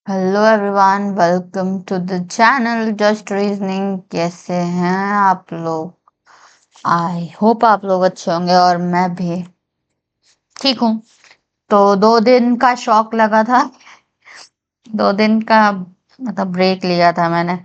Hello everyone, welcome to the channel Just Reasoning. कैसे हैं आप लोग? आई होप आप लोग अच्छे होंगे और मैं भी ठीक हूँ। तो 2 दिन का शौक लगा था, 2 दिन का मतलब ब्रेक लिया था मैंने।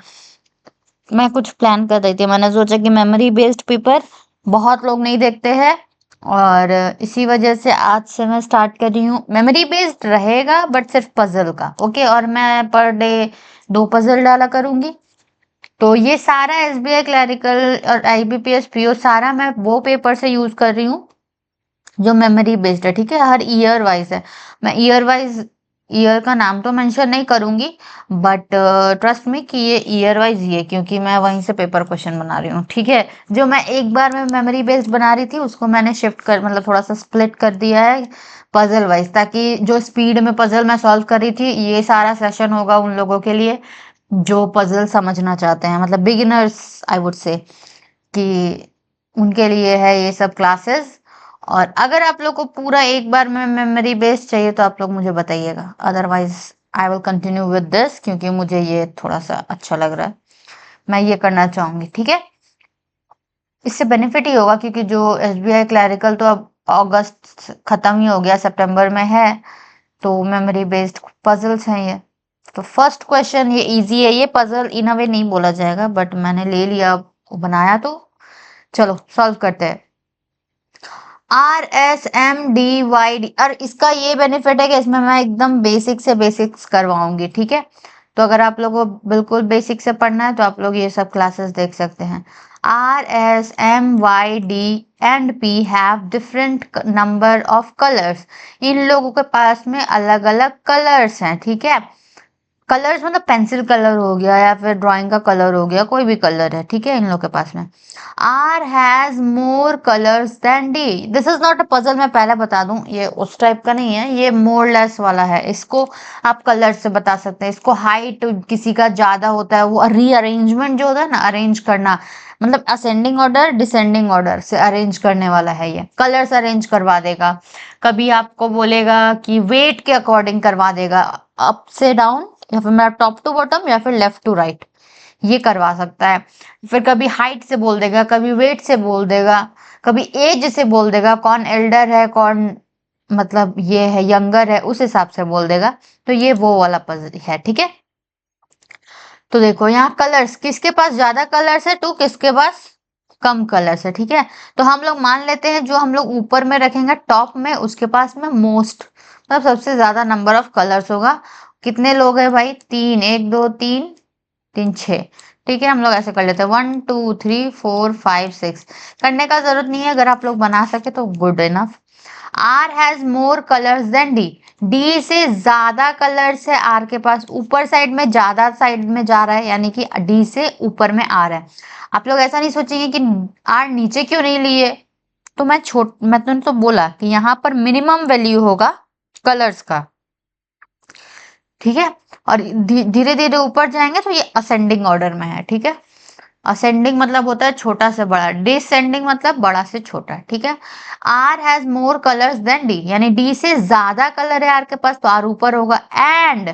मैं कुछ प्लान कर रही थी, मैंने सोचा कि मेमोरी बेस्ड पेपर बहुत लोग नहीं देखते हैं और इसी वजह से आज से मैं स्टार्ट कर रही हूँ। मेमोरी बेस्ड रहेगा बट सिर्फ पजल का, ओके। और मैं पर डे 2 पजल डाला करूंगी। तो ये सारा एसबीआई क्लरिकल और आईबीपीएस पीओ सारा मैं वो पेपर से यूज कर रही हूँ जो मेमोरी बेस्ड है, ठीक है। हर ईयर वाइज है। मैं ईयर वाइज ईयर का नाम तो मेंशन नहीं करूंगी, बट ट्रस्ट में कि ये ईयर वाइज ही है क्योंकि मैं वहीं से पेपर क्वेश्चन बना रही हूँ, ठीक है। जो मैं एक बार में मेमोरी बेस्ड बना रही थी उसको मैंने शिफ्ट कर मतलब थोड़ा सा स्प्लिट कर दिया है पजल वाइज, ताकि जो स्पीड में पजल मैं सॉल्व कर रही थी ये सारा सेशन होगा उन लोगों के लिए जो पजल समझना चाहते हैं, मतलब बिगिनर्स आई वुड से, कि उनके लिए है ये सब क्लासेस। और अगर आप लोग को पूरा एक बार में मेमोरी बेस्ड चाहिए तो आप लोग मुझे बताइएगा, otherwise I will continue with this क्योंकि मुझे ये थोड़ा सा अच्छा लग रहा है, मैं ये करना चाहूंगी, ठीक है। इससे बेनिफिट ही होगा क्योंकि जो एसबीआई क्लरिकल तो अब अगस्त खत्म ही हो गया, सितंबर में है। तो मेमोरी बेस्ड पजल्स हैं ये। तो फर्स्ट क्वेश्चन ये इजी है, ये पजल इन अ वे नहीं बोला जाएगा बट मैंने ले लिया बनाया, तो चलो सॉल्व करते हैं। RSMDYD, और इसका ये बेनिफिट है कि इसमें मैं एकदम बेसिक से बेसिक्स करवाऊंगी, ठीक है। तो अगर आप लोगों को बिल्कुल बेसिक से पढ़ना है तो आप लोग ये सब क्लासेस देख सकते हैं। RSMYD and P have different number of colours. इन लोगों के पास में अलग अलग कलर्स हैं, ठीक है। कलर्स मतलब पेंसिल कलर हो गया या फिर ड्राइंग का कलर हो गया, कोई भी कलर है, ठीक है, इन लोग के पास में। R has more colours than D. This is not a puzzle, मैं पहले बता दूं, ये उस टाइप का नहीं है, ये मोर लेस वाला है। इसको आप कलर से बता सकते हैं। इसको हाइट किसी का ज्यादा होता है, वो रीअरेंजमेंट जो होता है ना, अरेंज करना, मतलब असेंडिंग ऑर्डर डिसेंडिंग ऑर्डर से अरेंज करने वाला है। ये कलर्स अरेंज करवा देगा। कभी आपको बोलेगा कि वेट के अकॉर्डिंग करवा देगा, अप से डाउन या फिर मैं टॉप टू बॉटम या फिर लेफ्ट टू राइट, ये करवा सकता है। फिर कभी हाइट से बोल देगा, कभी वेट से बोल देगा, कभी एज से बोल देगा, कौन एल्डर है कौन मतलब ये है यंगर है, उस हिसाब से बोल देगा। तो ये वो वाला पजल है, ठीक है। तो देखो यहाँ कलर्स, किसके पास ज्यादा कलर्स है टू, किसके पास कम कलर्स है, ठीक है। तो हम लोग मान लेते हैं जो हम लोग ऊपर में रखेंगे टॉप में उसके पास में मोस्ट मतलब सबसे ज्यादा नंबर ऑफ कलर्स होगा। कितने लोग हैं भाई? तीन, एक दो तीन, तीन छः, ठीक है। हम लोग ऐसे कर लेते हैं 1 2 3 4 5 6। करने का जरूरत नहीं है, अगर आप लोग बना सके तो good enough. R has more colours than D. D से ज्यादा कलर्स है आर के पास, ऊपर साइड में ज्यादा साइड में जा रहा है, यानी कि डी से ऊपर में आ रहा है। आप लोग ऐसा नहीं सोचेंगे कि आर नीचे क्यों नहीं लिए। तो मैं तो बोला कि यहाँ पर मिनिमम वैल्यू होगा कलर्स का, ठीक है। और धीरे धीरे ऊपर जाएंगे तो ये असेंडिंग ऑर्डर में है, ठीक है। असेंडिंग मतलब होता है छोटा से बड़ा, डिसेंडिंग मतलब बड़ा से छोटा, ठीक है। R has more colours than D, यानी डी से ज्यादा कलर है आर के पास तो आर ऊपर होगा। एंड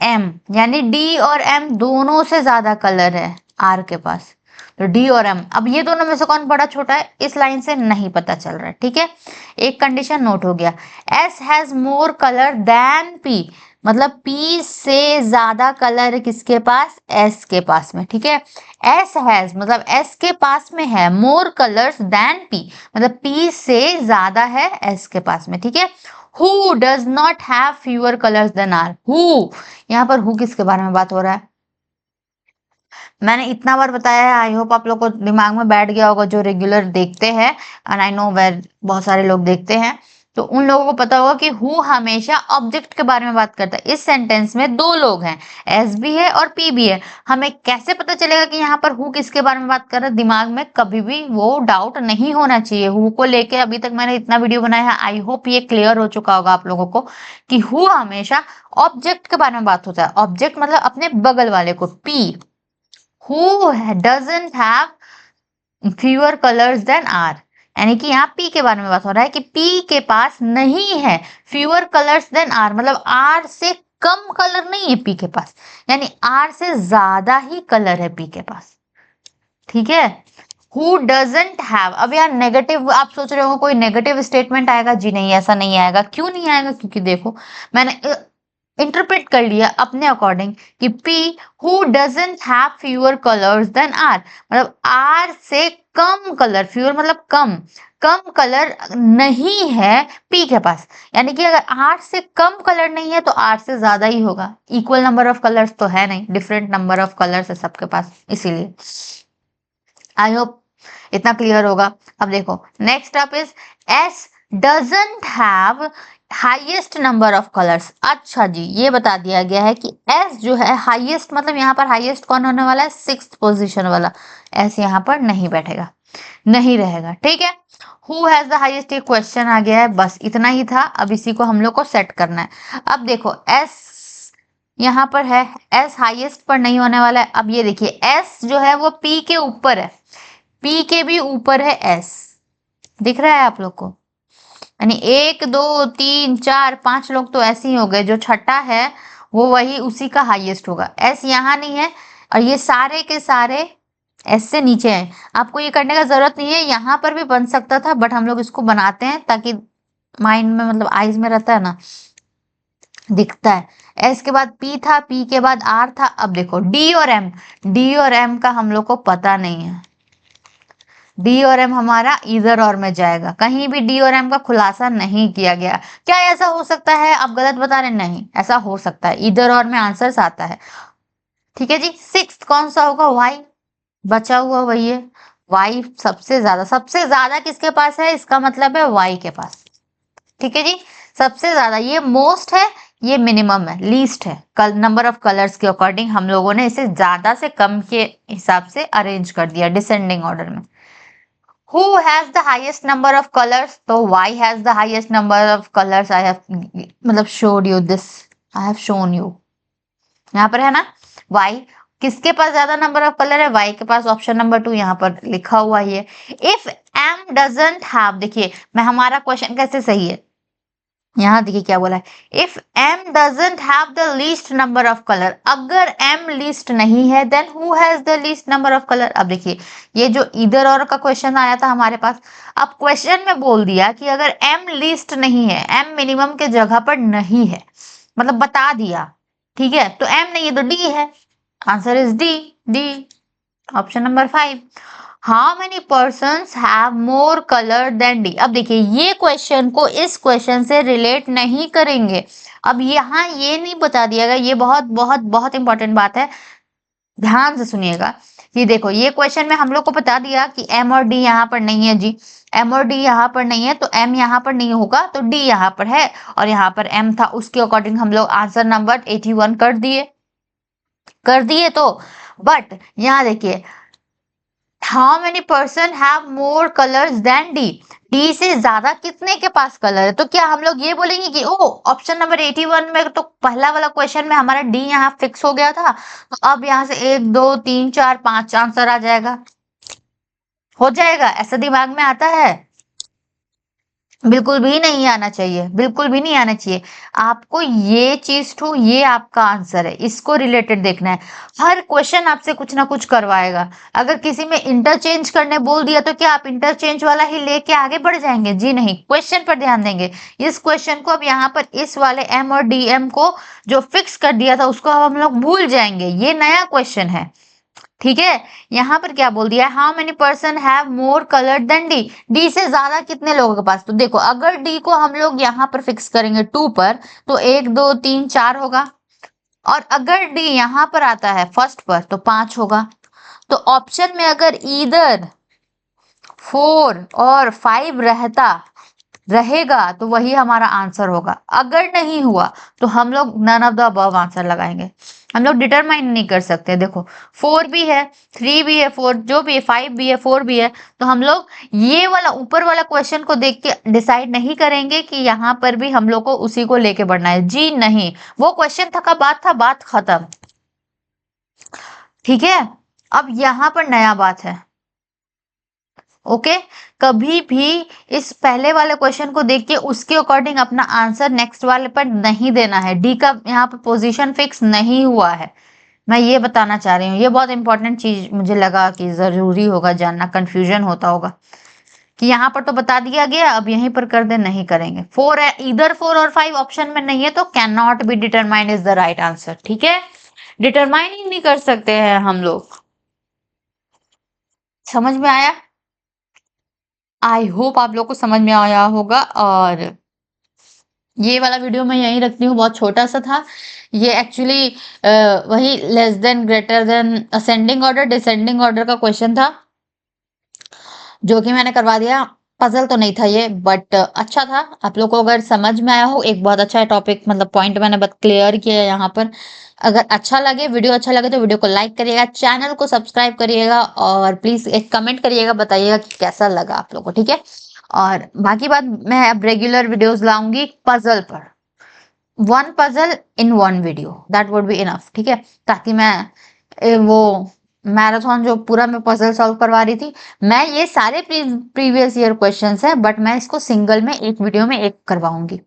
एम, यानी डी और एम दोनों से ज्यादा कलर है आर के पास, तो डी और एम, अब ये दोनों में से कौन बड़ा छोटा है इस लाइन से नहीं पता चल रहा है, ठीक है। एक कंडीशन नोट हो गया। S has more colour than P, मतलब पी से ज्यादा कलर किसके पास? एस के पास में, ठीक है। एस हैज मतलब एस के पास में है मोर कलर्स देन पी, मतलब पी से ज्यादा है एस के पास में, ठीक है। Who does not have fewer colours than R. Who, यहाँ पर हु किसके बारे में बात हो रहा है? मैंने इतना बार बताया है, आई होप आप लोग को दिमाग में बैठ गया होगा जो रेगुलर देखते हैं, एंड आई नो वेर बहुत सारे लोग देखते हैं, तो उन लोगों को पता होगा कि हु हमेशा ऑब्जेक्ट के बारे में बात करता है। इस सेंटेंस में दो लोग हैं, एस भी है और पी भी है। हमें कैसे पता चलेगा कि यहाँ पर हु किसके बारे में बात कर रहा है? दिमाग में कभी भी वो डाउट नहीं होना चाहिए हु को लेके। अभी तक मैंने इतना वीडियो बनाया है, आई होप ये क्लियर हो चुका होगा आप लोगों को कि हु हमेशा ऑब्जेक्ट के बारे में बात होता है। ऑब्जेक्ट मतलब अपने बगल वाले को। P, who doesn't have fewer colors than R, यानी कि यहाँ P के बारे में बात हो रहा है कि P के पास नहीं है fewer colors than R, मतलब R से कम कलर नहीं है पी के पास, यानी आर से ज्यादा ही कलर है पी के पास, ठीक है। हु डजेंट हैव, अब यार नेगेटिव आप सोच रहे हो कोई नेगेटिव स्टेटमेंट आएगा, जी नहीं ऐसा नहीं आएगा। क्यों नहीं आएगा? क्योंकि देखो मैंने इंटरप्रेट कर लिया अपने अकॉर्डिंग कि P who doesn't have fewer colours than R, मतलब आर से कम कलर, फ्यूअर मतलब कम, कम कलर नहीं है पी के पास, यानी कि अगर आर से कम कलर नहीं है तो आर से ज्यादा ही होगा। इक्वल नंबर ऑफ कलर्स तो है नहीं, डिफरेंट नंबर ऑफ कलर्स है सबके पास, इसीलिए। आई होप इतना क्लियर होगा। अब देखो next up is S doesn't have highest number of colours. अच्छा जी, ये बता दिया गया है कि एस जो है हाईएस्ट, मतलब यहाँ पर हाईएस्ट कौन होने वाला है? 6th पोजीशन वाला। एस यहाँ पर नहीं बैठेगा, नहीं रहेगा, ठीक है। हु हैज द हाईएस्ट, ये क्वेश्चन आ गया है, बस इतना ही था। अब इसी को हम लोग को सेट करना है। अब देखो एस यहाँ पर है, एस हाईएस्ट पर नहीं होने वाला है। अब ये देखिए एस जो है वो पी के ऊपर है, पी के भी ऊपर है एस, दिख रहा है आप लोग को? यानी 1 2 3 4 5 लोग तो ऐसे ही हो गए, जो छठा है वो वही उसी का हाईएस्ट होगा। एस यहाँ नहीं है, और ये सारे के सारे एस से नीचे हैं। आपको ये करने का जरूरत नहीं है, यहाँ पर भी बन सकता था, बट हम लोग इसको बनाते हैं ताकि माइंड में, मतलब आइज में रहता है ना, दिखता है। एस के बाद पी था, पी के बाद आर था। अब देखो डी और एम, डी और एम का हम लोग को पता नहीं है। डी और एम हमारा इधर और में जाएगा, कहीं भी डी और एम का खुलासा नहीं किया गया। क्या ऐसा हो सकता है? आप गलत बता रहे? नहीं, ऐसा हो सकता है, इधर और में आंसर आता है, ठीक है जी। 6th कौन सा होगा? वाई, बचा हुआ वही है। वाई सबसे ज्यादा, सबसे ज्यादा किसके पास है? इसका मतलब है वाई के पास, ठीक है जी। सबसे ज्यादा, ये मोस्ट है, ये मिनिमम है, लीस्ट है। कल नंबर ऑफ कलर्स के अकॉर्डिंग हम लोगों ने इसे ज्यादा से कम के हिसाब से अरेंज कर दिया, डिसेंडिंग ऑर्डर में। Who has the highest number of colors? तो Y has the highest number of colors. I have मतलब showed you this. I have shown you. यहाँ पर है ना Y, किसके पास ज्यादा नंबर ऑफ कलर है? Y के पास। ऑप्शन नंबर 2 यहाँ पर लिखा हुआ ही है। If M doesn't have, देखिए मैं हमारा क्वेश्चन कैसे सही है, यहाँ देखिए क्या बोला है। If M doesn't have the least number of colour, अगर एम लिस्ट नहीं है then who has the least number of colour. अब देखिए ये जो इधर और का क्वेश्चन आया था हमारे पास, अब क्वेश्चन में बोल दिया कि अगर एम लिस्ट नहीं है, एम मिनिमम के जगह पर नहीं है, मतलब बता दिया, ठीक है। तो एम नहीं है तो डी है, answer is D, D option number 5। How many persons have more colour than D. अब देखिए ये क्वेश्चन को इस क्वेश्चन से रिलेट नहीं करेंगे। अब यहाँ ये नहीं बता दिया गया, ये बहुत बहुत बहुत इंपॉर्टेंट बात है, ध्यान से सुनिएगा। ये देखो ये क्वेश्चन में हम लोग को बता दिया कि एम और डी यहाँ पर नहीं है जी, एम और डी यहाँ पर नहीं है, तो एम यहाँ पर नहीं होगा तो डी यहाँ पर है, और यहाँ पर एम था, उसके अकॉर्डिंग हम लोग आंसर नंबर 81 कर दिए तो। बट यहाँ देखिए how many person have more colours than D, D से ज्यादा कितने के पास कलर है? तो क्या हम लोग ये बोलेंगे कि ओ ऑप्शन नंबर 81 में तो पहला वाला क्वेश्चन में हमारा डी यहाँ फिक्स हो गया था, तो अब यहाँ से 1 2 3 4 5 आंसर आ जाएगा, हो जाएगा? ऐसा दिमाग में आता है? बिल्कुल भी नहीं आना चाहिए, बिल्कुल भी नहीं आना चाहिए। आपको ये चीज टू, ये आपका आंसर है, इसको रिलेटेड देखना है। हर क्वेश्चन आपसे कुछ ना कुछ करवाएगा। अगर किसी में इंटरचेंज करने बोल दिया तो क्या आप इंटरचेंज वाला ही लेके आगे बढ़ जाएंगे? जी नहीं, क्वेश्चन पर ध्यान देंगे। इस क्वेश्चन को अब यहाँ पर इस वाले एम और डी एम को जो फिक्स कर दिया था उसको अब हम लोग भूल जाएंगे, ये नया क्वेश्चन है, ठीक है। यहाँ पर क्या बोल दिया? How many person have more colour than D, D से ज्यादा कितने लोगों के पास? तो देखो अगर डी को हम लोग यहाँ पर फिक्स करेंगे 2 पर, तो 1 2 3 4 होगा, और अगर डी यहाँ पर आता है फर्स्ट पर तो 5 होगा। तो ऑप्शन में अगर इधर 4 और 5 रहेगा तो वही हमारा आंसर होगा। अगर नहीं हुआ तो हम लोग none of the above answer लगाएंगे, हम लोग डिटरमाइन नहीं कर सकते। देखो 4 भी है, 3 भी है, 4 जो भी है, 5 भी है, 4 भी है, तो हम लोग ये वाला ऊपर वाला क्वेश्चन को देख के डिसाइड नहीं करेंगे कि यहाँ पर भी हम लोग को उसी को लेके बढ़ना है। जी नहीं, वो क्वेश्चन था का बात था, बात खत्म, ठीक है। अब यहाँ पर नया बात है, ओके, कभी भी इस पहले वाले क्वेश्चन को देख के उसके अकॉर्डिंग अपना आंसर नेक्स्ट वाले पर नहीं देना है। डी का यहाँ पर पोजीशन फिक्स नहीं हुआ है, मैं ये बताना चाह रही हूँ। ये बहुत इंपॉर्टेंट चीज मुझे लगा कि जरूरी होगा जानना, कंफ्यूजन होता होगा कि यहाँ पर तो बता दिया गया, अब यहीं पर कर दे, नहीं करेंगे। 4 है, इधर 4 और 5 ऑप्शन में नहीं है तो can not be determine is the right answer. ठीक है, डिटरमाइन ही नहीं कर सकते हैं हम लोग। समझ में आया? आई होप आप लोग को समझ में आया होगा। और ये वाला वीडियो मैं यहीं रखती हूँ, बहुत छोटा सा था ये एक्चुअली। वही less than greater than ascending order descending order का क्वेश्चन था, जो कि मैंने करवा दिया। पजल तो नहीं था ये, बट अच्छा था। आप लोग को अगर समझ में आया हो, एक बहुत अच्छा टॉपिक, मतलब पॉइंट मैंने बस क्लियर किया है यहाँ पर। अगर अच्छा लगे, वीडियो अच्छा लगे तो वीडियो को लाइक करिएगा, चैनल को सब्सक्राइब करिएगा, और प्लीज एक कमेंट करिएगा, बताइएगा कि कैसा लगा आप लोग को। ठीक है, और बाकी बात, मैं अब रेगुलर वीडियोस लाऊंगी पजल पर। One puzzle in one video, that would be enough. ठीक है, ताकि मैं वो मैराथन जो पूरा मैं पजल सॉल्व करवा रही थी, मैं ये सारे प्रीवियस ईयर क्वेश्चंस है, बट मैं इसको सिंगल में एक वीडियो में एक करवाऊंगी।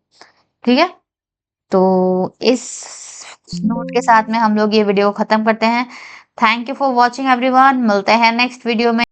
ठीक है, तो इस नोट के साथ में हम लोग ये वीडियो खत्म करते हैं। Thank you for watching everyone, मिलते हैं नेक्स्ट वीडियो में।